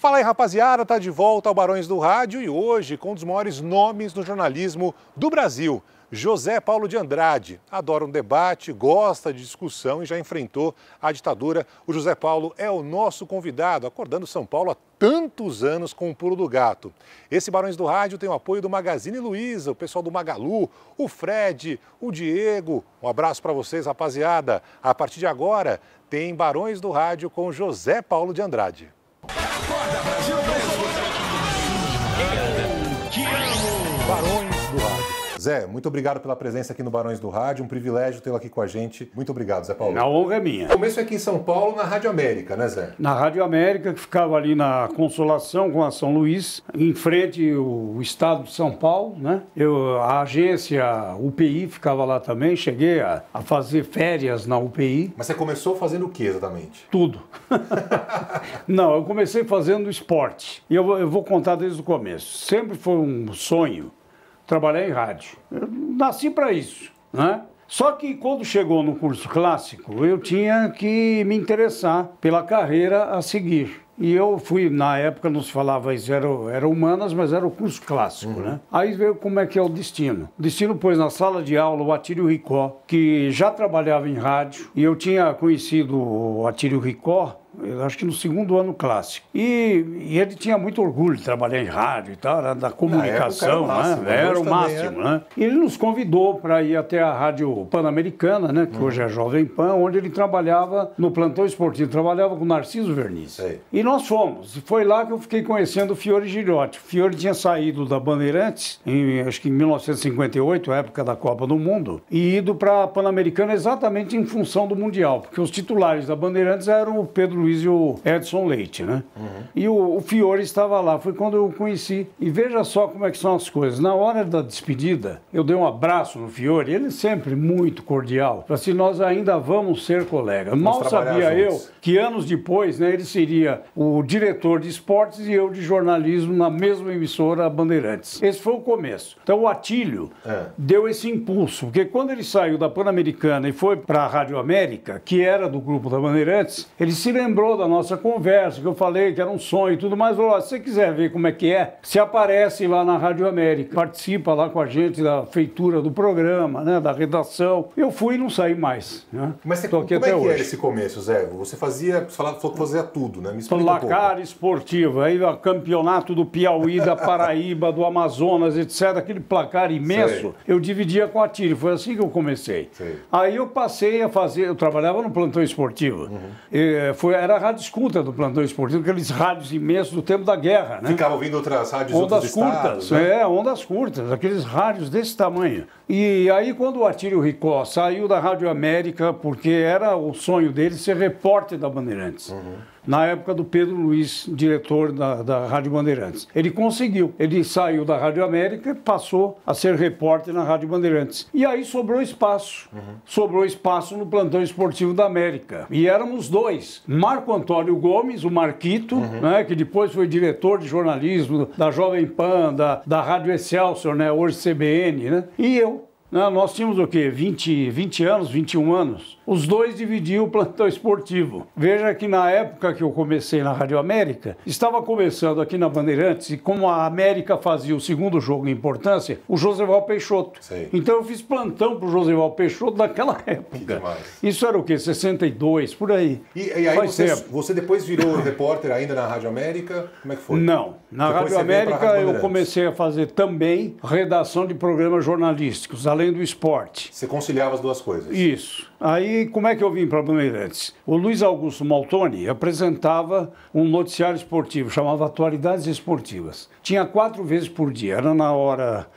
Fala aí, rapaziada, tá de volta ao Barões do Rádio e hoje com um dos maiores nomes do jornalismo do Brasil, José Paulo de Andrade. Adora um debate, gosta de discussão e já enfrentou a ditadura. O José Paulo é o nosso convidado, acordando São Paulo há tantos anos com o pulo do gato. Esse Barões do Rádio tem o apoio do Magazine Luiza, o pessoal do Magalu, o Fred, o Diego. Um abraço para vocês, rapaziada. A partir de agora, tem Barões do Rádio com José Paulo de Andrade. Acorda, Brasil! Eu te amo! Barões do Rádio. Zé, muito obrigado pela presença aqui no Barões do Rádio, um privilégio tê-lo aqui com a gente. Muito obrigado, Zé Paulo. A honra é minha. O começo é aqui em São Paulo, na Rádio América, né, Zé? Na Rádio América, que ficava ali na Consolação com a São Luís, em frente ao estado de São Paulo, né? A agência UPI ficava lá também, cheguei a fazer férias na UPI. Mas você começou fazendo o que exatamente? Tudo. Não, eu comecei fazendo esporte. E eu vou contar desde o começo. Sempre foi um sonho trabalhar em rádio. Eu nasci para isso, né? Só que quando chegou no curso clássico, eu tinha que me interessar pela carreira a seguir. E eu fui, na época não se falava isso, era humanas, mas era o curso clássico, né? Aí veio como é que é o destino. O destino pôs na sala de aula o Atílio Ricó, que já trabalhava em rádio, e eu tinha conhecido o Atílio Ricó, eu acho que no segundo ano clássico. E ele tinha muito orgulho de trabalhar em rádio e tal, era da comunicação, era o máximo, né? E ele nos convidou para ir até a Rádio Pan-Americana, né? Que hoje é Jovem Pan, onde ele trabalhava no plantão esportivo, trabalhava com Narciso Verniz. E nós fomos, e foi lá que eu fiquei conhecendo o Fiore Gilhote. O Fiore tinha saído da Bandeirantes, acho que em 1958, a época da Copa do Mundo, e ido para a Pan-Americana exatamente em função do Mundial, porque os titulares da Bandeirantes eram o Pedro Luiz e o Edson Leite, né? E o Fiore estava lá, foi quando eu o conheci. E veja só como é que são as coisas. Na hora da despedida, eu dei um abraço no Fiore, ele sempre muito cordial. Falei assim, nós ainda vamos ser colegas. Mal sabia eu que anos depois, né, ele seria o diretor de esportes e eu de jornalismo na mesma emissora Bandeirantes. Esse foi o começo. Então o Atílio deu esse impulso, porque quando ele saiu da Pan-Americana e foi para a Rádio América, que era do grupo da Bandeirantes, ele se lembrou da nossa conversa, que eu falei que era um sonho e tudo mais. Falou, se você quiser ver como é que é, se aparece lá na Rádio América, participa lá com a gente da feitura do programa, né, da redação. Eu fui e não saí mais, né? Mas como é que era esse começo, Zé? Você falou que fazia tudo, né? Me explica placar esportivo, aí o campeonato do Piauí, da Paraíba, do Amazonas, etc. Aquele placar imenso, eu dividia com a Atílio. Foi assim que eu comecei. Aí eu passei a fazer, eu trabalhava no plantão esportivo. Era a rádio escuta do plantão esportivo, aqueles rádios imensos do tempo da guerra, né? Ficava ouvindo outras rádios ondas outros curtas, estados, né? Ondas curtas, aqueles rádios desse tamanho. E aí quando o Atílio Ricó saiu da Rádio América, porque era o sonho dele ser repórter da Bandeirantes. Na época do Pedro Luiz, diretor da Rádio Bandeirantes. Ele conseguiu. Ele saiu da Rádio América e passou a ser repórter na Rádio Bandeirantes. E aí sobrou espaço. Sobrou espaço no plantão esportivo da América. E éramos dois. Marco Antônio Gomes, o Marquito, né, que depois foi diretor de jornalismo da Jovem Pan, da Rádio Excelsior, né, hoje CBN, né, e eu. Nós tínhamos o quê? 20 anos, 21 anos. Os dois dividiam o plantão esportivo. Veja que na época que eu comecei na Rádio América, estava começando aqui na Bandeirantes, e como a América fazia o segundo jogo em importância, o Josival Peixoto. Então eu fiz plantão para o Josival Peixoto naquela época. Isso era o quê? 62, por aí. E aí você depois virou repórter ainda na Rádio América? Como é que foi? Não. Na Rádio América eu comecei a fazer também redação de programas jornalísticos, além do esporte. Você conciliava as duas coisas? Isso. Aí, como é que eu vim para Bandeirantes? O Luiz Augusto Maltoni apresentava um noticiário esportivo, chamava Atualidades Esportivas. Tinha 4 vezes por dia, era na hora,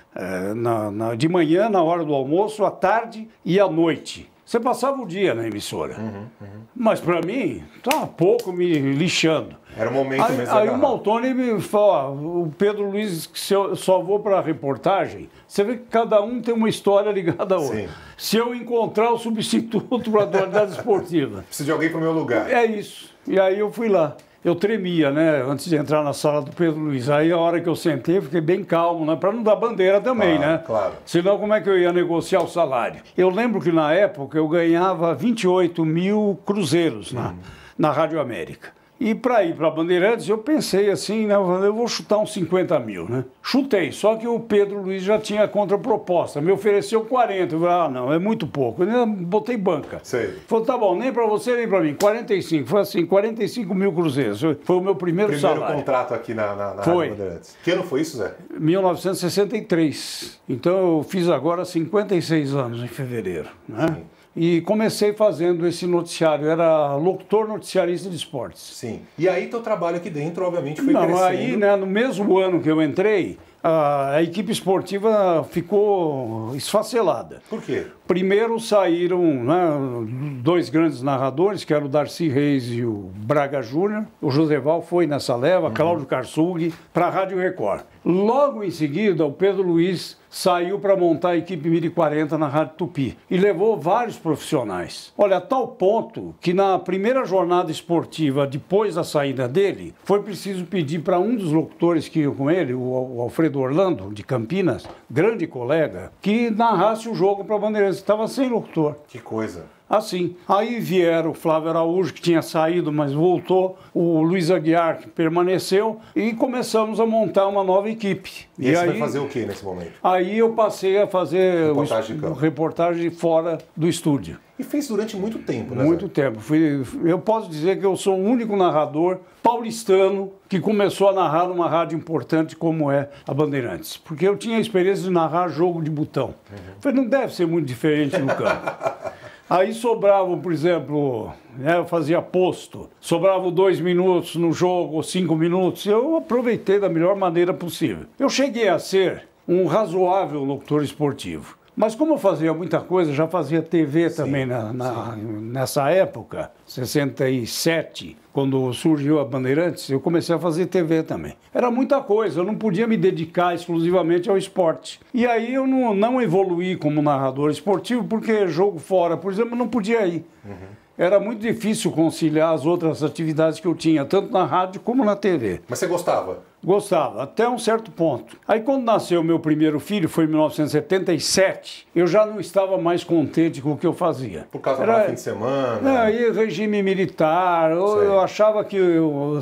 de manhã, na hora do almoço, à tarde e à noite. Você passava o dia na emissora. Mas para mim, estava pouco me lixando. Era o momento mesmo. Aí o Maltoni me falou, o Pedro Luiz, se eu só vou para a reportagem, você vê que cada um tem uma história ligada a outra. Se eu encontrar o substituto para a atualidade esportiva. Precisa de alguém para o meu lugar. É isso. E aí eu fui lá. Eu tremia, né, antes de entrar na sala do Pedro Luiz. Aí a hora que eu sentei, eu fiquei bem calmo, né, para não dar bandeira também, né? Claro. Senão como é que eu ia negociar o salário? Eu lembro que na época eu ganhava 28 mil cruzeiros na Rádio América. E para ir para Bandeirantes, eu pensei assim, né, eu vou chutar uns 50 mil, né? Chutei, só que o Pedro Luiz já tinha contraproposta, me ofereceu 40. Eu falei, não, é muito pouco. Eu ainda botei banca. Sei. Falei, tá bom, nem para você, nem para mim, 45. Foi assim, 45 mil cruzeiros. Foi o meu primeiro salário. Contrato aqui na Rádio Bandeirantes. Que ano foi isso, Zé? 1963. Então eu fiz agora 56 anos em fevereiro, né? Sim. E comecei fazendo esse noticiário, era locutor noticiarista de esportes. Sim. E aí teu trabalho aqui dentro, obviamente, foi Não, crescendo. aí, né, no mesmo ano que eu entrei, a equipe esportiva ficou esfacelada. Por quê? Primeiro saíram, né, dois grandes narradores, que eram o Darcy Reis e o Braga Júnior. O Joseval foi nessa leva, Cláudio Karsug, para a Rádio Record. Logo em seguida, o Pedro Luiz saiu para montar a equipe 1040 na Rádio Tupi e levou vários profissionais. Olha, a tal ponto que na primeira jornada esportiva, depois da saída dele, foi preciso pedir para um dos locutores que ia com ele, o Alfredo Orlando, de Campinas, grande colega, que narrasse o jogo para a Bandeirantes. Estava sem locutor. Que coisa. Assim. Aí vieram o Flávio Araújo, que tinha saído, mas voltou, o Luiz Aguiar, que permaneceu, e começamos a montar uma nova equipe. E aí você vai fazer o que nesse momento? Aí eu passei a fazer reportagem fora do estúdio. E fez durante muito tempo, né? Muito tempo. Eu posso dizer que eu sou o único narrador paulistano que começou a narrar numa rádio importante como é a Bandeirantes. Porque eu tinha a experiência de narrar jogo de botão. Falei, não deve ser muito diferente no campo. Aí sobravam, por exemplo, né, eu fazia posto, sobravam 2 minutos no jogo, 5 minutos, eu aproveitei da melhor maneira possível. Eu cheguei a ser um razoável locutor esportivo. Mas como eu fazia muita coisa, já fazia TV também nessa época, 67, quando surgiu a Bandeirantes, eu comecei a fazer TV também. Era muita coisa, eu não podia me dedicar exclusivamente ao esporte. E aí eu não evoluí como narrador esportivo, porque jogo fora, por exemplo, eu não podia ir. Era muito difícil conciliar as outras atividades que eu tinha, tanto na rádio como na TV. Mas você gostava? Gostava, até um certo ponto. Aí quando nasceu meu primeiro filho, foi em 1977, eu já não estava mais contente com o que eu fazia. Por causa do fim de semana? Não, aí regime militar, eu achava que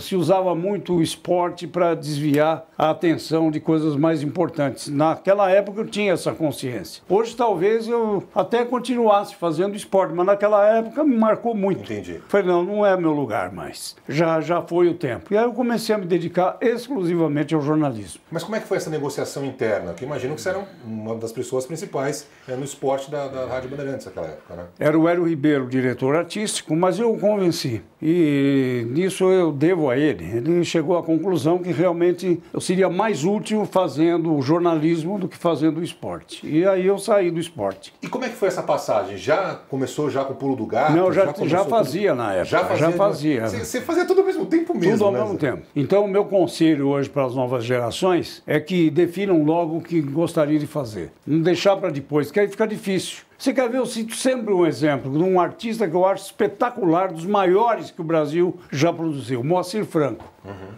se usava muito o esporte para desviar a atenção de coisas mais importantes. Naquela época eu tinha essa consciência. Hoje talvez eu até continuasse fazendo esporte, mas naquela época me marcou muito. Entendi. Falei, não é meu lugar mais. Já foi o tempo. E aí eu comecei a me dedicar exclusivamente ao jornalismo. Mas como é que foi essa negociação interna? Porque imagino que você era uma das pessoas principais no esporte da Rádio Bandeirantes naquela época, né? Era o Hélio Ribeiro, diretor artístico, mas eu o convenci. E nisso eu devo a ele. Ele chegou à conclusão que realmente eu seria mais útil fazendo o jornalismo do que fazendo o esporte. E aí eu saí do esporte. E como é que foi essa passagem? Já começou o pulo do gato? Não, já fazia na época. Já fazia. Você fazia tudo ao mesmo tempo mesmo, tudo ao mesmo tempo. Então o meu conselho hoje para as novas gerações é que definam logo o que gostariam de fazer. Não deixar para depois, que aí fica difícil. Você quer ver, eu cito sempre um exemplo de um artista que eu acho espetacular, dos maiores que o Brasil já produziu, Moacir Franco.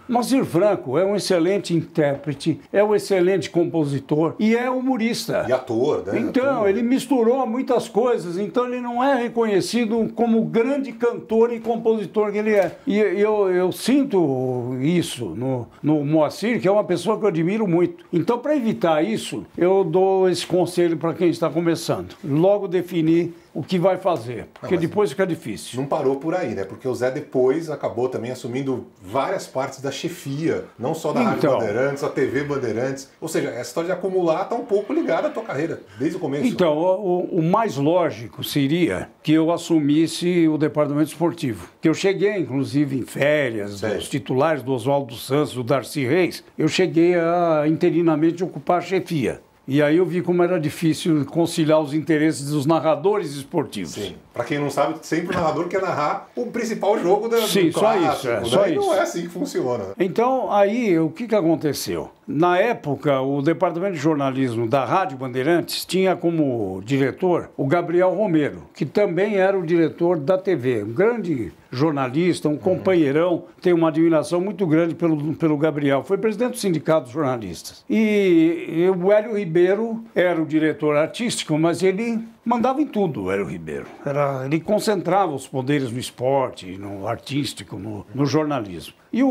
Moacir Franco é um excelente intérprete, é um excelente compositor e é humorista. E ator, né? Então, ele misturou muitas coisas, então ele não é reconhecido como o grande cantor e compositor que ele é. E eu sinto isso no Moacir, que é uma pessoa que eu admiro muito. Então, para evitar isso, eu dou esse conselho para quem está começando. Logo definir o que vai fazer, porque depois fica difícil. Não parou por aí, né? Porque o Zé depois acabou também assumindo várias partes da chefia, não só da Rádio Bandeirantes, a TV Bandeirantes. Ou seja, essa história de acumular está um pouco ligada à tua carreira, desde o começo. Então, o mais lógico seria que eu assumisse o departamento esportivo. Que eu cheguei, inclusive, em férias, dos titulares do Oswaldo Santos, do Darcy Reis, eu cheguei a interinamente ocupar a chefia. E aí eu vi como era difícil conciliar os interesses dos narradores esportivos. Sim. Para quem não sabe, sempre o narrador quer narrar o principal jogo do Sim, clássico, só isso. né? Só e isso. Não é assim que funciona. Então, aí, o que aconteceu? Na época, o Departamento de Jornalismo da Rádio Bandeirantes tinha como diretor o Gabriel Romero, que também era o diretor da TV. Um grande jornalista, um companheirão, tenho uma admiração muito grande pelo Gabriel. Foi presidente do Sindicato dos Jornalistas. E o Hélio Ribeiro era o diretor artístico, mas ele Mandava em tudo, Hélio Ribeiro. Ele concentrava os poderes no esporte, no artístico, no jornalismo. E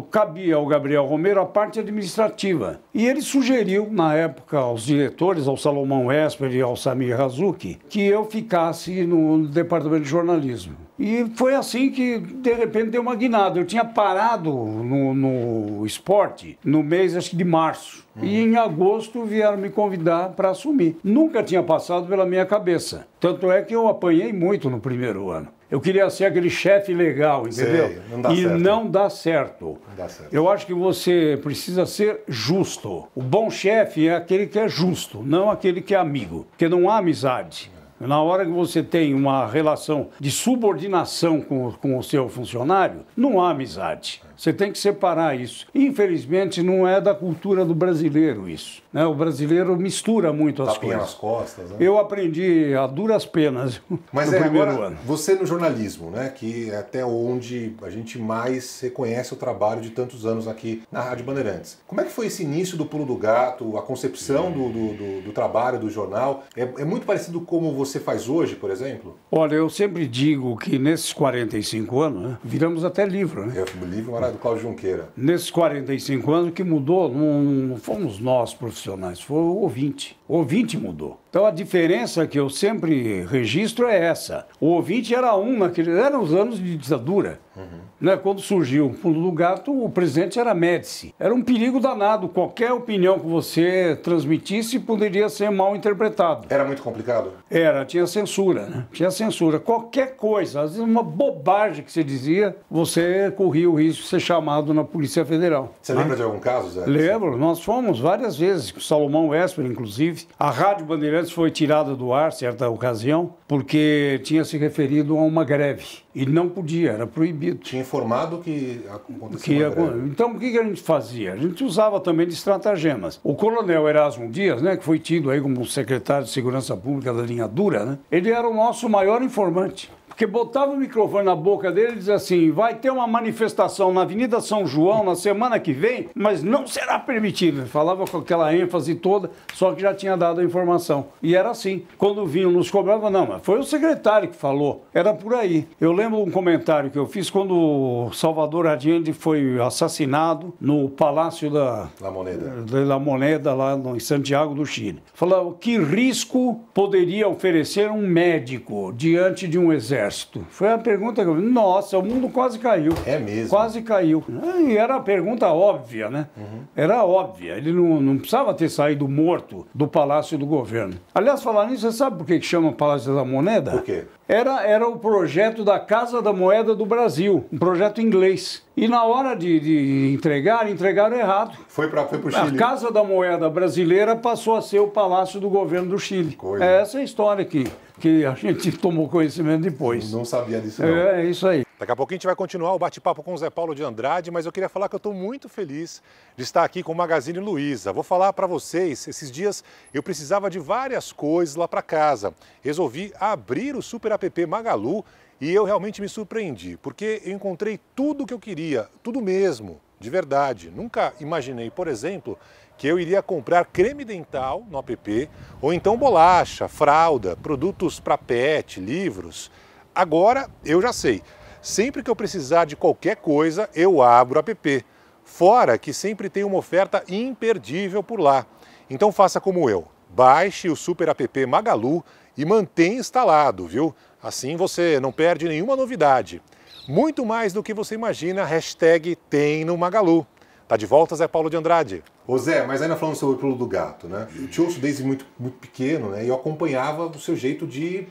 cabia ao Gabriel Romero a parte administrativa. E ele sugeriu, na época, aos diretores, ao Salomão Esper e ao Samir Hazuki, que eu ficasse no departamento de jornalismo. E foi assim que, de repente, deu uma guinada. Eu tinha parado no esporte no mês, acho que de março. E em agosto vieram me convidar para assumir. Nunca tinha passado pela minha cabeça. Tanto é que eu apanhei muito no primeiro ano. Eu queria ser aquele chefe legal, entendeu? Sei, não dá e certo. não dá certo. Não dá certo. Eu acho que você precisa ser justo. O bom chefe é aquele que é justo, não aquele que é amigo. Porque não há amizade. Na hora que você tem uma relação de subordinação com o seu funcionário, não há amizade. Você tem que separar isso. Infelizmente, não é da cultura do brasileiro isso, né? O brasileiro mistura muito as Tapinha coisas. nas costas, né? Eu aprendi a duras penas Mas no primeiro agora, ano. você no jornalismo, né, que é até onde a gente mais reconhece o trabalho de tantos anos aqui na Rádio Bandeirantes. Como é que foi esse início do Pulo do Gato, a concepção do trabalho, do jornal? É muito parecido como você faz hoje, por exemplo? Olha, eu sempre digo que nesses 45 anos, né, viramos até livro, né? O livro era do Cláudio Junqueira. Nesses 45 anos, o que mudou não fomos nós profissionais, foi o ouvinte. O ouvinte mudou. Então a diferença que eu sempre registro é essa. O ouvinte era eram os anos de ditadura. Né? Quando surgiu o Pulo do Gato, o presidente era Médici. Era um perigo danado. Qualquer opinião que você transmitisse poderia ser mal interpretado. Era muito complicado? Tinha censura, né? Tinha censura. Qualquer coisa, às vezes uma bobagem que você dizia, você corria o risco de ser chamado na Polícia Federal. Você lembra de algum caso, Zé? Lembro, nós fomos várias vezes, com Salomão Esper, inclusive. A Rádio Bandeirantes foi tirada do ar, certa ocasião, porque tinha se referido a uma greve. E não podia, era proibido. Tinha informado que acontecia uma greve. Então, o que a gente fazia? A gente usava também de estratagemas. O coronel Erasmo Dias, né, que foi tido aí como secretário de Segurança Pública da linha dura, né, ele era o nosso maior informante. Porque botava o microfone na boca dele e dizia assim, vai ter uma manifestação na Avenida São João na semana que vem, mas não será permitido. Ele falava com aquela ênfase toda, só que já tinha dado a informação. E era assim. Quando vinham nos cobravam, não, mas foi o secretário que falou. Era por aí. Eu lembro um comentário que eu fiz quando o Salvador Allende foi assassinado no Palácio da La Moneda, lá em Santiago do Chile. Falava, que risco poderia oferecer um médico diante de um exército? Foi a pergunta que eu vi. Nossa, o mundo quase caiu. É mesmo? Quase caiu. E era a pergunta óbvia, né? Era óbvia. Ele não precisava ter saído morto do Palácio do Governo. Aliás, falar nisso, você sabe por que chama Palácio da Moneda? Por quê? Era o projeto da Casa da Moeda do Brasil, um projeto inglês. E na hora de entregaram errado. Foi pro Chile. A Casa da Moeda brasileira passou a ser o Palácio do Governo do Chile. Essa é a história que a gente tomou conhecimento depois. Não sabia disso, não. É isso aí. Daqui a pouquinho a gente vai continuar o bate-papo com o Zé Paulo de Andrade, mas eu queria falar que eu estou muito feliz de estar aqui com o Magazine Luiza. Vou falar para vocês, esses dias eu precisava de várias coisas lá para casa. Resolvi abrir o Super App Magalu e eu realmente me surpreendi, porque eu encontrei tudo o que eu queria, tudo mesmo, de verdade. Nunca imaginei, por exemplo, que eu iria comprar creme dental no app, ou então bolacha, fralda, produtos para pet, livros. Agora eu já sei. Sempre que eu precisar de qualquer coisa, eu abro o app. Fora que sempre tem uma oferta imperdível por lá. Então faça como eu. Baixe o Super App Magalu e mantenha instalado, viu? Assim você não perde nenhuma novidade. Muito mais do que você imagina, hashtag tem no Magalu. Tá de volta, Zé Paulo de Andrade. Ô Zé, mas ainda falando sobre o Pulo do Gato, né? Eu te ouço desde muito pequeno, né? E eu acompanhava o seu jeito de,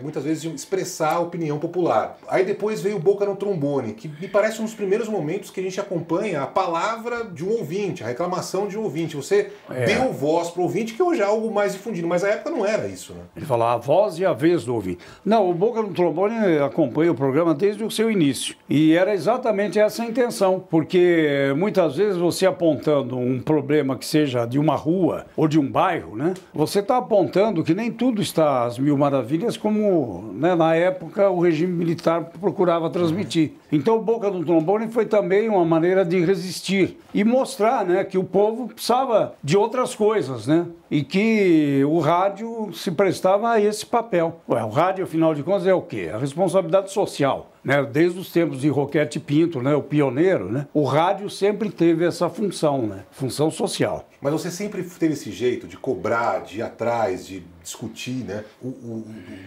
muitas vezes, de expressar a opinião popular. Aí depois veio Boca no Trombone, que me parece um dos primeiros momentos que a gente acompanha a palavra de um ouvinte, a reclamação de um ouvinte. Você deu voz para o ouvinte, que hoje é algo mais difundido, mas na época não era isso, né? Ele falava a voz e a vez do ouvinte. Não, o Boca no Trombone acompanha o programa desde o seu início. E era exatamente essa a intenção, porque muitas vezes você apontando um problema que seja de uma rua ou de um bairro, né? Você está apontando que nem tudo está às mil maravilhas, como, né, na época o regime militar procurava transmitir. Então, o Boca do Trombone foi também uma maneira de resistir e mostrar, né, que o povo precisava de outras coisas, né? E que o rádio se prestava a esse papel. Ué, o rádio, afinal de contas, é o quê? A responsabilidade social. Né? Desde os tempos de Roquete Pinto, né, o pioneiro, né? O rádio sempre teve essa função, né? Função social. Mas você sempre teve esse jeito de cobrar, de ir atrás, de discutir, né?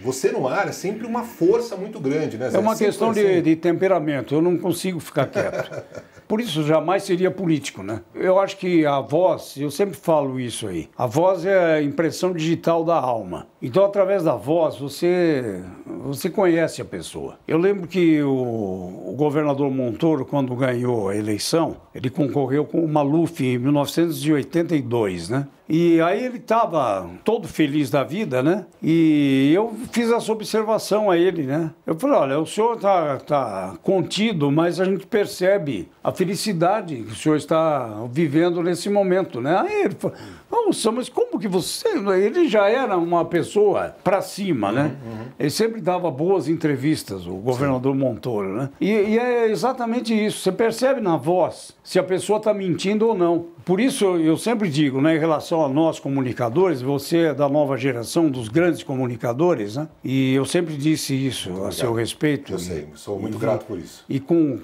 Você no ar é sempre uma força muito grande, né, Zé? É uma sempre questão assim. de temperamento, eu não consigo ficar quieto. Por isso, jamais seria político, né? Eu acho que a voz, eu sempre falo isso aí, a voz é a impressão digital da alma. Então, através da voz, você conhece a pessoa. Eu lembro que o governador Montoro, quando ganhou a eleição, ele concorreu com o Maluf em 1982, né? E aí ele estava todo feliz da vida, né? E eu fiz essa observação a ele, né? Eu falei, olha, o senhor tá contido, mas a gente percebe a felicidade que o senhor está vivendo nesse momento, né? Aí ele falou, nossa, mas como que você... Ele já era uma pessoa para cima, né? Ele sempre dava boas entrevistas, o governador Montoro, né? E é exatamente isso, você percebe na voz se a pessoa está mentindo ou não. Por isso eu sempre digo, né, em relação a nós comunicadores, você é da nova geração, dos grandes comunicadores, né? E eu sempre disse isso a seu respeito. Eu sei, sou muito grato por isso. E com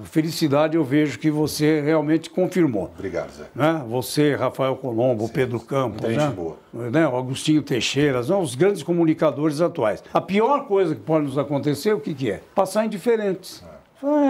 felicidade eu vejo que você realmente confirmou. Obrigado, Zé. Né? Você, Rafael Colombo, Pedro Campos, muita gente boa. Né? O Agostinho Teixeira, são os grandes comunicadores atuais. A pior coisa que pode nos acontecer, o que é? Passar indiferentes.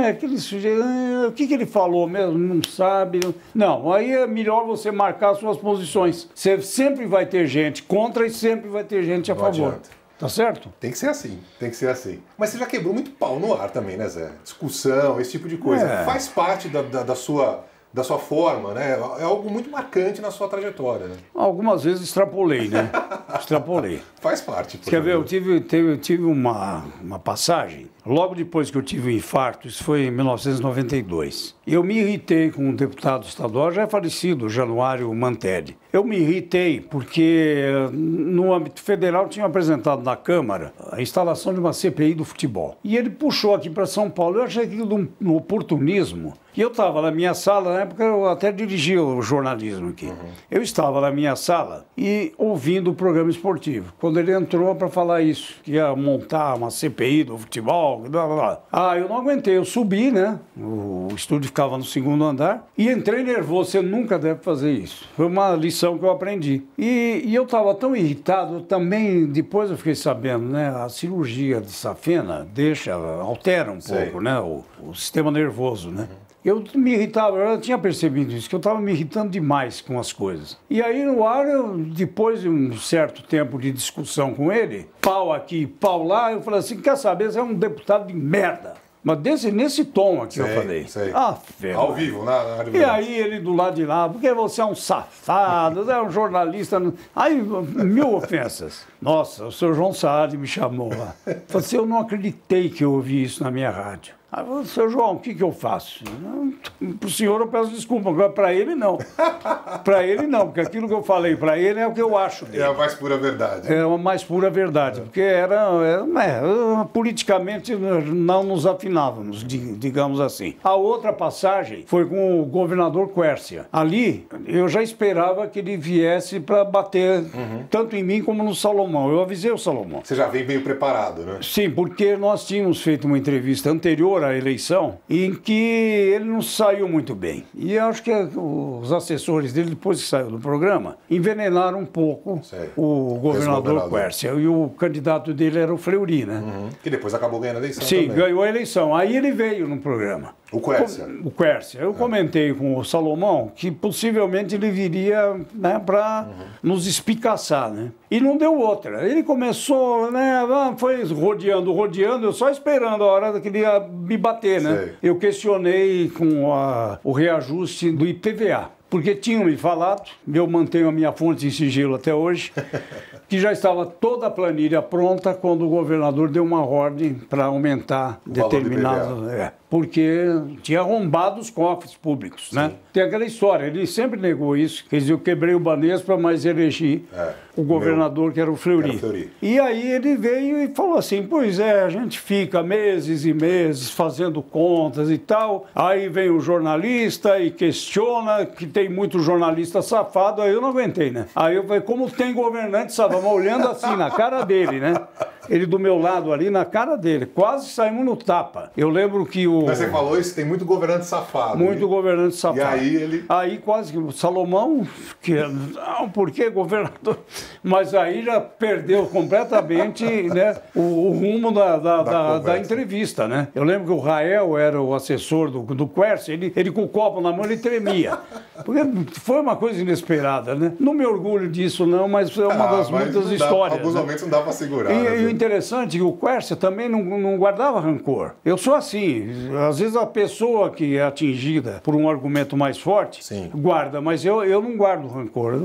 Aquele sujeito, o que ele falou mesmo? Não sabe. Não, aí é melhor você marcar suas posições. Você sempre vai ter gente contra e sempre vai ter gente a favor. Adianta. Tá certo? Tem que ser assim, tem que ser assim. Mas você já quebrou muito pau no ar também, né, Zé? Discussão, esse tipo de coisa. Faz parte da sua forma, né? É algo muito marcante na sua trajetória, né? Algumas vezes extrapolei, né? Extrapolei. Faz parte. Quer ver, eu tive uma passagem, logo depois que eu tive o infarto, isso foi em 1992. Eu me irritei com um deputado estadual, já é falecido, Januário Mantelli. Eu me irritei porque no âmbito federal tinha apresentado na Câmara a instalação de uma CPI do futebol. E ele puxou aqui para São Paulo, eu achei aquilo um oportunismo. E eu estava na minha sala, na época eu até dirigia o jornalismo aqui. Eu estava na minha sala e ouvindo o programa esportivo. Quando ele entrou para falar isso, que ia montar uma CPI do futebol, blá, blá, blá. Ah, eu não aguentei, eu subi, né? O estúdio ficava no segundo andar e entrei nervoso. Você nunca deve fazer isso. Foi uma lição que eu aprendi. E eu estava tão irritado, também, depois eu fiquei sabendo, né? A cirurgia de safena altera um pouco, né? O sistema nervoso, né? Eu me irritava, eu tinha percebido isso, que eu estava me irritando demais com as coisas. E aí no ar, depois de um certo tempo de discussão com ele, pau aqui, pau lá, eu falei assim, quer saber, você é um deputado de merda. Mas nesse tom aqui eu falei. Sei. Ao vivo, na E aí ele do lado de lá, porque você é um safado, é um jornalista. Aí, 1000 ofensas. Nossa, o senhor João Saad me chamou lá. Falei assim, eu não acreditei que eu ouvi isso na minha rádio. Aí eu falei, seu João, o que eu faço? Para o senhor eu peço desculpa, agora para ele não. Para ele não, porque aquilo que eu falei para ele é o que eu acho dele. É a mais pura verdade. É a mais pura verdade, porque politicamente não nos afinávamos, digamos assim. A outra passagem foi com o governador Quércia. Ali, eu já esperava que ele viesse para bater tanto em mim como no Salomão. Eu avisei o Salomão. Você já vem meio preparado, né? Sim, porque nós tínhamos feito uma entrevista anterior à eleição em que ele não saiu muito bem. E eu acho que os assessores dele, depois que saiu do programa, envenenaram um pouco o governador Quércia. E o candidato dele era o Fleury, né? Que depois acabou ganhando a eleição. Sim, também. ganhou a eleição. Aí ele veio no programa. O Quércia. O Quércia. Eu comentei com o Salomão que possivelmente ele viria, né, para nos espicaçar, né? E não deu outra. Ele começou, né, foi rodeando, eu só esperando a hora que ele ia me bater, né? Sei. Eu questionei com o reajuste do IPVA. porque tinham me falado, eu mantenho a minha fonte em sigilo até hoje, que já estava toda a planilha pronta quando o governador deu uma ordem para aumentar determinado... porque tinha arrombado os cofres públicos, né? Tem aquela história, ele sempre negou isso, quer dizer, eu quebrei o Banespa, mas elegi o governador, que era o Fleury. E aí ele veio e falou assim, pois é, a gente fica meses e meses fazendo contas e tal, aí vem o jornalista e questiona, que tem muito jornalista safado, aí eu não aguentei, né? Aí eu falei, como tem governante safado, olhando assim na cara dele, né? Ele do meu lado ali, na cara dele, quase saímos no tapa. Eu lembro que o... Mas você falou isso, tem muito governante safado. Muito governante safado. E aí ele... Aí quase que o Salomão, que não, por que governador? Mas aí já perdeu completamente, né, o rumo da entrevista, né? Eu lembro que o Rael era o assessor do Quercia, ele com o copo na mão, ele tremia. Porque foi uma coisa inesperada, né? Não me orgulho disso não, mas é uma das muitas histórias. Alguns momentos não dá para segurar. E o interessante é que o Quercia também não guardava rancor. Eu sou assim, às vezes a pessoa que é atingida por um argumento mais forte, guarda, mas eu não guardo rancor.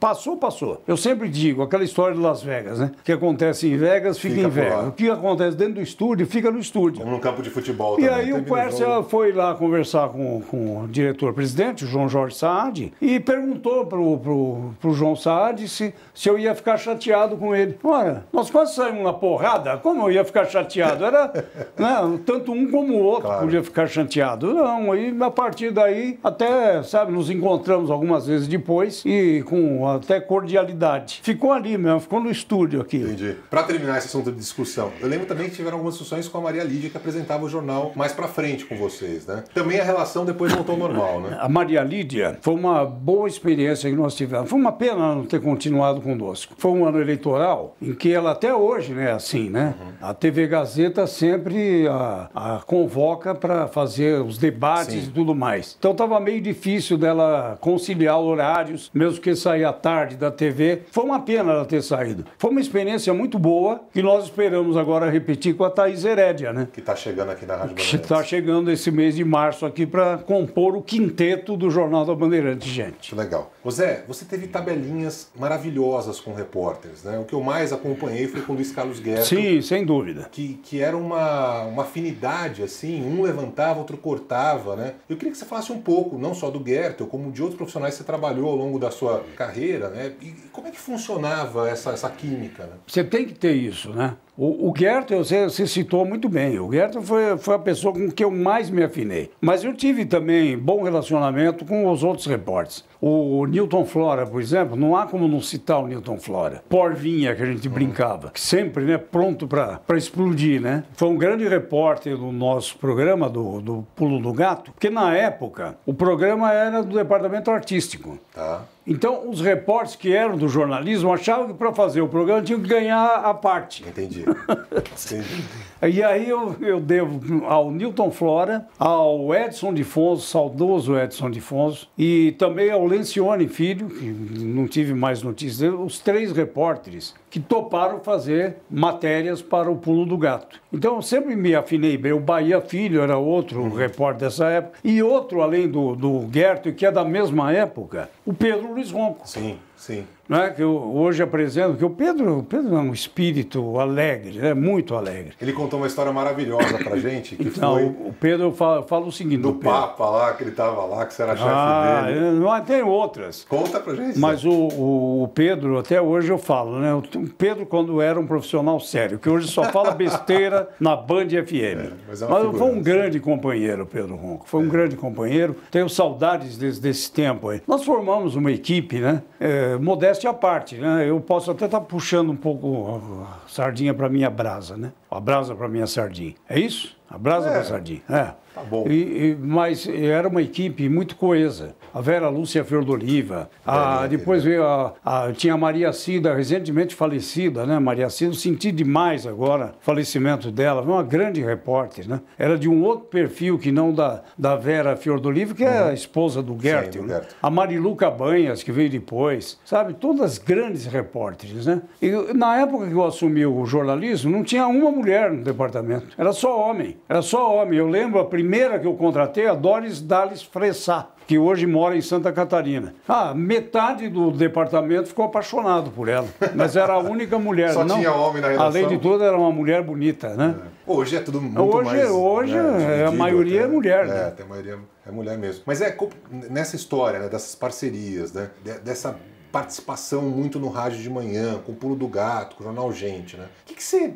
Passou, passou. Eu sempre digo, aquela história de Las Vegas, né? O que acontece em Vegas, fica em Vegas. O que acontece dentro do estúdio, fica no estúdio. Como no campo de futebol também. E aí o Quercia foi lá conversar com o diretor-presidente, o João Jorge Saad, e perguntou pro João Saad se eu ia ficar chateado com ele. Olha, nós quase saímos na porrada, como eu ia ficar chateado? Era, né, tanto um como o outro podia ficar chateado. Não, aí a partir daí, até, sabe, nos encontramos algumas vezes depois e com até cordialidade. Ficou ali mesmo, ficou no estúdio aqui. Entendi. Para terminar esse assunto de discussão, eu lembro também que tiveram algumas discussões com a Maria Lídia, que apresentava o jornal mais para frente com vocês, né? Também a relação depois voltou ao normal, né? A Maria Lídia foi uma boa experiência que nós tivemos. Foi uma pena não ter continuado conosco. Foi um ano eleitoral em que ela até hoje, né, assim, né? A TV Gazeta sempre a convoca para fazer os debates e tudo mais. Então estava meio difícil dela conciliar horários, mesmo que sair à tarde da TV. Foi uma pena ela ter saído. Foi uma experiência muito boa que nós esperamos agora repetir com a Thaís Herédia, né? Que está chegando aqui na Rádio Bandeirantes. Que está chegando esse mês de março aqui para compor o quinteto do Jornal da Bandeirantes, gente. Que legal. Ô Zé, você teve tabelinhas maravilhosas com repórteres, né? O que eu mais acompanhei foi com o Luiz Carlos Guerra. Sim, sem dúvida. Que era uma afinidade, assim, um levantava, outro cortava, né? Eu queria que você falasse um pouco, não só do Gertel, como de outros profissionais que você trabalhou ao longo da sua carreira, né? E como é que funcionava essa química, né? Você tem que ter isso, né? O Gertel, você citou muito bem, o Gertel foi a pessoa com que eu mais me afinei. Mas eu tive também bom relacionamento com os outros repórteres. O Newton Flora, por exemplo, não há como não citar o Newton Flora. Porvinha, que a gente brincava, que sempre, né, pronto para explodir, né? Foi um grande repórter do nosso programa, do Pulo do Gato, porque na época o programa era do departamento artístico. Tá. Então, os repórteres que eram do jornalismo achavam que para fazer o programa tinham que ganhar a parte. Entendi. Entendi. E aí eu devo ao Newton Flora, ao Edson de Fonso, saudoso Edson de Fonso, e também ao Lencioni Filho, que não tive mais notícias dele, os 3 repórteres que toparam fazer matérias para o Pulo do Gato. Então eu sempre me afinei bem. O Bahia Filho era outro repórter dessa época, e outro, além do Gertel, que é da mesma época, o Pedro Luiz Ronco. Sim, sim. Não é? Que eu hoje apresento, que o Pedro é um espírito alegre, né? Muito alegre. Ele contou uma história maravilhosa pra gente, que então, foi... o Pedro fala o seguinte... Do Papa lá, que ele tava lá, que você era chefe dele. Não, tem outras. Conta pra gente. Mas o Pedro, até hoje eu falo, né? O Pedro, quando era um profissional sério, que hoje só fala besteira na Band FM. Mas foi um grande companheiro, o Pedro Ronco. Foi um grande companheiro. Tenho saudades desse tempo aí. Nós formamos uma equipe, né? Modéstia à parte, né? Eu posso até estar puxando um pouco a sardinha para minha brasa, né? A brasa para minha sardinha. É isso? A brasa para a sardinha. Tá bom. Mas era uma equipe muito coesa. A Vera Lúcia Fiordoliva, depois veio tinha a Maria Cida, recentemente falecida, né? Maria Cida, eu senti demais agora o falecimento dela. Foi uma grande repórter, né? Era de um outro perfil que não da Vera Fiordoliva, que é a esposa do Gertel. Né? A Marilu Cabanhas, que veio depois. Sabe? Todas grandes repórteres, né? E na época que eu assumi o jornalismo, não tinha uma mulher no departamento. Era só homem. Era só homem. Eu lembro a primeira primeira que eu contratei, a Doris Dales Fressá, que hoje mora em Santa Catarina. Metade do departamento ficou apaixonado por ela, mas era a única mulher. Só tinha homem na redação? Além de tudo, era uma mulher bonita, né? Hoje é tudo muito mais... Hoje a maioria é mulher, né? Até a maioria é mulher mesmo. Mas nessa história, né, dessas parcerias, né, dessa participação muito no rádio de manhã, com o Pulo do Gato, com o Jornal Gente, né? O que você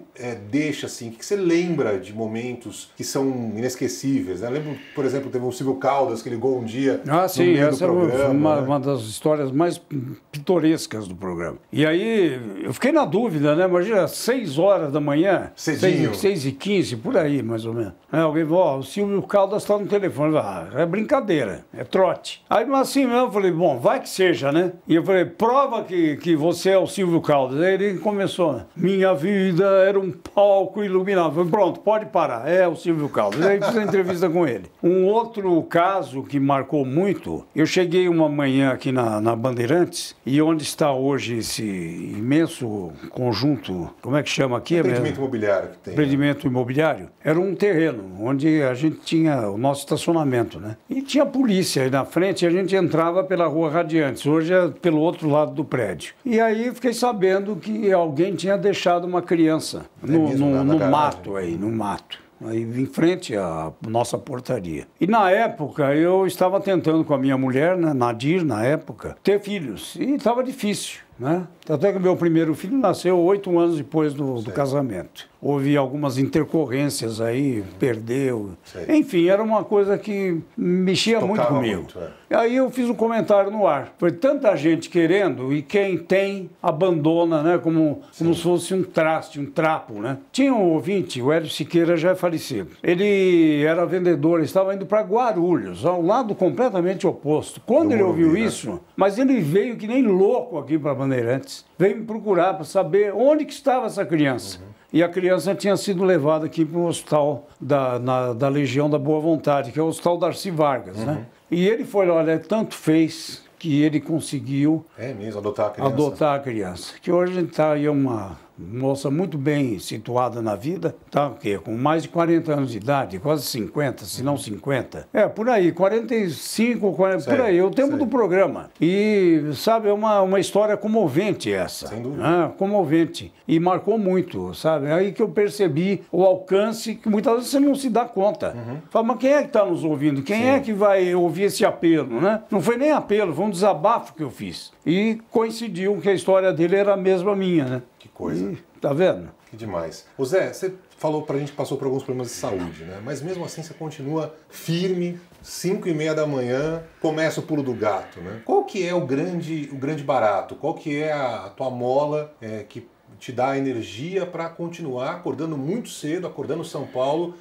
deixa, assim, o que você lembra de momentos que são inesquecíveis, né? Eu lembro, por exemplo, teve o Silvio Caldas que ligou um dia sim, no meio essa do programa, uma das histórias mais pitorescas do programa. E aí, eu fiquei na dúvida, né? Imagina, 6 horas da manhã, cedinho. 6h15, por aí, mais ou menos. Alguém falou, o Silvio Caldas está no telefone. É brincadeira, é trote. Aí, mas assim mesmo, eu falei, bom, vai que seja, né? E eu falei, prova que você é o Silvio Caldas. Aí ele começou, né? Minha vida era um palco iluminado. Eu falei, pronto, pode parar, é o Silvio Caldas. Aí fiz a entrevista com ele. Um outro caso que marcou muito, eu cheguei uma manhã aqui na Bandeirantes, e onde está hoje esse imenso conjunto, como é que chama aqui? Empreendimento imobiliário que tem. Empreendimento imobiliário. Era um terreno onde a gente tinha o nosso estacionamento, né? E tinha polícia aí na frente, e a gente entrava pela Rua Radiantes. Hoje é pelo outro lado do prédio. E aí fiquei sabendo que alguém tinha deixado uma criança no mato aí, no mato. Aí em frente à nossa portaria. E na época eu estava tentando com a minha mulher, né, Nadir, na época, ter filhos. E estava difícil, né? Até que o meu primeiro filho nasceu 8 anos depois do casamento. Houve algumas intercorrências aí, perdeu. Sei. Enfim, era uma coisa que mexia muito comigo. Muito, E aí eu fiz um comentário no ar. Foi tanta gente querendo e quem tem abandona, né? Como se fosse um traste, um trapo, né? Tinha um ouvinte, o Hélio Siqueira já é falecido. Ele era vendedor, estava indo para Guarulhos, ao lado completamente oposto. Quando ele ouviu isso, mas ele veio que nem louco aqui para Bandeirantes. Veio me procurar para saber onde que estava essa criança. E a criança tinha sido levada aqui para o hospital da Legião da Boa Vontade, que é o Hospital Darcy Vargas, né? E ele foi, olha, tanto fez que ele conseguiu... É mesmo, adotar a criança? Adotar a criança. Que hoje está aí uma moça muito bem situada na vida, tá o quê? Com mais de 40 anos de idade, quase 50, se não 50. Por aí, 45, 40, por aí, o tempo do programa. E, sabe, é uma história comovente essa. Sem dúvida. Comovente. E marcou muito, sabe? Aí que eu percebi o alcance que muitas vezes você não se dá conta. Fala, mas quem é que está nos ouvindo? Quem é que vai ouvir esse apelo, né? Não foi nem apelo, foi um desabafo que eu fiz. E coincidiu que a história dele era a mesma minha, né? Que coisa. Tá vendo? Que demais. Ô Zé, você falou pra gente que passou por alguns problemas de saúde, né? Mas mesmo assim você continua firme, 5h30 da manhã, começa o Pulo do Gato, né? Qual que é o grande barato? Qual que é a tua mola que te dá energia para continuar acordando muito cedo, acordando São Paulo,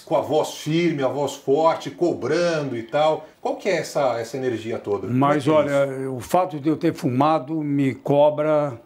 com a voz firme, a voz forte, cobrando e tal? Qual que é essa energia toda? Mas olha, o fato de eu ter fumado me cobra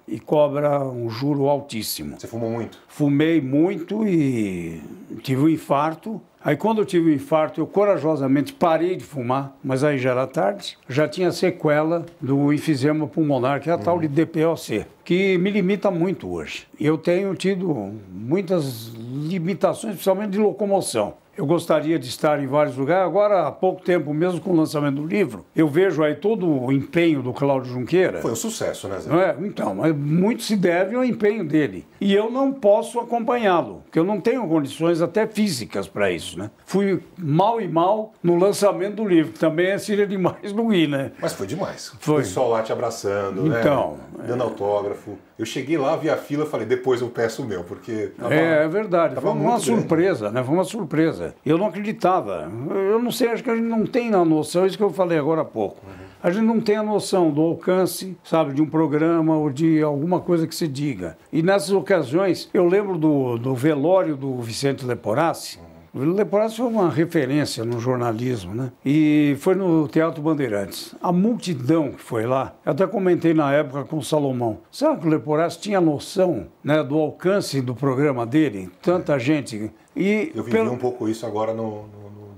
um juro altíssimo. Você fumou muito? Fumei muito e tive um infarto. Aí quando eu tive o infarto, eu corajosamente parei de fumar, mas aí já era tarde. Já tinha sequela do enfisema pulmonar, que é a tal de DPOC, que me limita muito hoje. Eu tenho tido muitas limitações, principalmente de locomoção. Eu gostaria de estar em vários lugares. Agora, há pouco tempo, mesmo com o lançamento do livro, eu vejo aí todo o empenho do Cláudio Junqueira. Foi um sucesso, né, Zé? Não é? Então, mas muito se deve ao empenho dele. E eu não posso acompanhá-lo, porque eu não tenho condições até físicas para isso, né? Fui mal e mal no lançamento do livro, que também seria demais não ir, né? Mas foi demais. Foi. O pessoal lá te abraçando, então, né? Dando autógrafo. Eu cheguei lá, vi a fila, falei, depois eu peço o meu, porque... É verdade, foi uma surpresa, né? Foi uma surpresa. Eu não acreditava. Eu não sei, acho que a gente não tem a noção, isso que eu falei agora há pouco. A gente não tem a noção do alcance, sabe, de um programa ou de alguma coisa que se diga. E nessas ocasiões, eu lembro do velório do Vicente Leporassi. O Leporassi foi uma referência no jornalismo, né? E foi no Teatro Bandeirantes. A multidão que foi lá, eu até comentei na época com o Salomão. Será que o Leporassi tinha noção, né, do alcance do programa dele? Tanta gente. Eu vivi um pouco isso agora no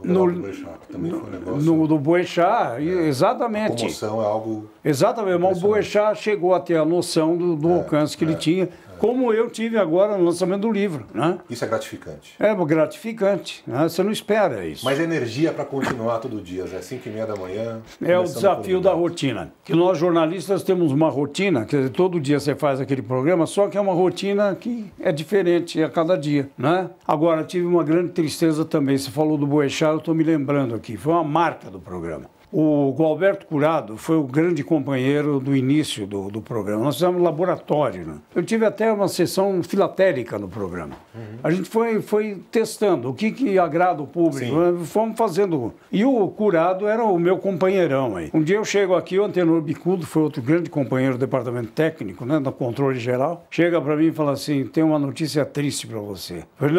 do velório do Boechat, que também foi um negócio... Do Boechat, exatamente. A comoção é algo... Exatamente, mas o Boechat chegou a ter a noção do alcance que ele tinha, como eu tive agora no lançamento do livro, né? Isso é gratificante. É gratificante, né? Você não espera isso. Mas energia para continuar todo dia, Zé, 5h30 da manhã... É o desafio da rotina. Que nós jornalistas temos uma rotina, quer dizer, todo dia você faz aquele programa, só que é uma rotina que é diferente a cada dia, né? Agora, tive uma grande tristeza também, você falou do Boechat, eu estou me lembrando aqui, foi uma marca do programa. O Gualberto Curado foi o grande companheiro do início do programa. Nós fizemos um laboratório, né? Eu tive até uma sessão filatélica no programa. A gente foi testando o que agrada o público. Né? Fomos fazendo. E o Curado era o meu companheirão aí. Um dia eu chego aqui, o Antenor Bicudo foi outro grande companheiro do departamento técnico, né, do controle geral. Chega para mim e fala assim, tem uma notícia triste para você. Eu falei,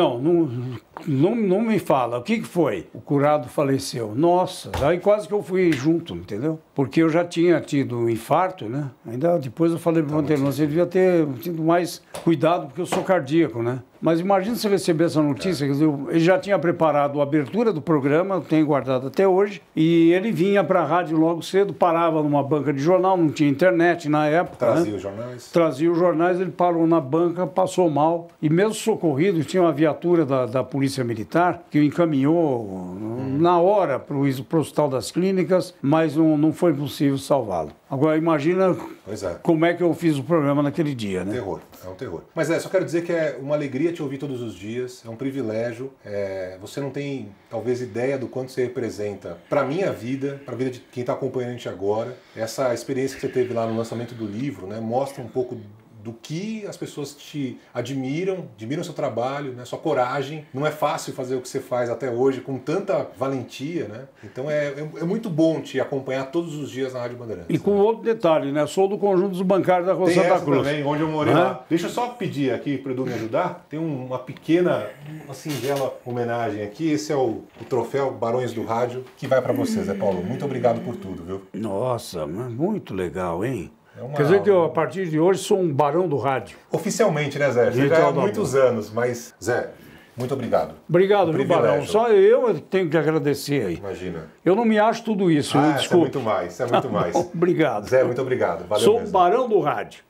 não me fala. O que foi? O Curado faleceu. Nossa, aí quase que eu fui junto, entendeu? Porque eu já tinha tido um infarto, né? Ainda depois eu falei para o Antenor, você devia ter tido mais cuidado, porque eu sou cardíaco, né? Mas imagina se receber essa notícia, quer dizer, ele já tinha preparado a abertura do programa, eu tenho guardado até hoje, e ele vinha para a rádio logo cedo, parava numa banca de jornal, não tinha internet na época. Trazia os jornais? Trazia os jornais, ele parou na banca, passou mal, e mesmo socorrido, tinha uma viatura da Polícia Militar, que o encaminhou na hora para o Hospital das Clínicas, mas não foi possível salvá-lo. Agora, imagina como é que eu fiz o programa naquele dia, né? Terror, é um terror. Mas só quero dizer que é uma alegria te ouvir todos os dias, é um privilégio. Você não tem, talvez, ideia do quanto você representa para a minha vida, para a vida de quem está acompanhando a gente agora. Essa experiência que você teve lá no lançamento do livro, né, mostra um pouco do que as pessoas te admiram o seu trabalho, né, sua coragem. Não é fácil fazer o que você faz até hoje com tanta valentia, né? Então é muito bom te acompanhar todos os dias na Rádio Bandeirantes. E com outro detalhe, né? Sou do conjunto dos bancários da Rua Santa Cruz. Também, onde eu morei lá. Deixa eu só pedir aqui para o Edu me ajudar. Tem uma singela homenagem aqui. Esse é o troféu Barões do Rádio, que vai para você, Zé Paulo. Muito obrigado por tudo, viu? Nossa, muito legal, hein? Quer dizer que eu, a partir de hoje, sou um barão do rádio. Oficialmente, né, Zé? Você já há muitos anos, mas, Zé, muito obrigado. Obrigado, meu barão. Só eu tenho que agradecer aí. Imagina. Eu não me acho tudo isso, desculpa. Isso é muito mais, Obrigado. Zé, muito obrigado. Valeu sou mesmo. o barão do rádio.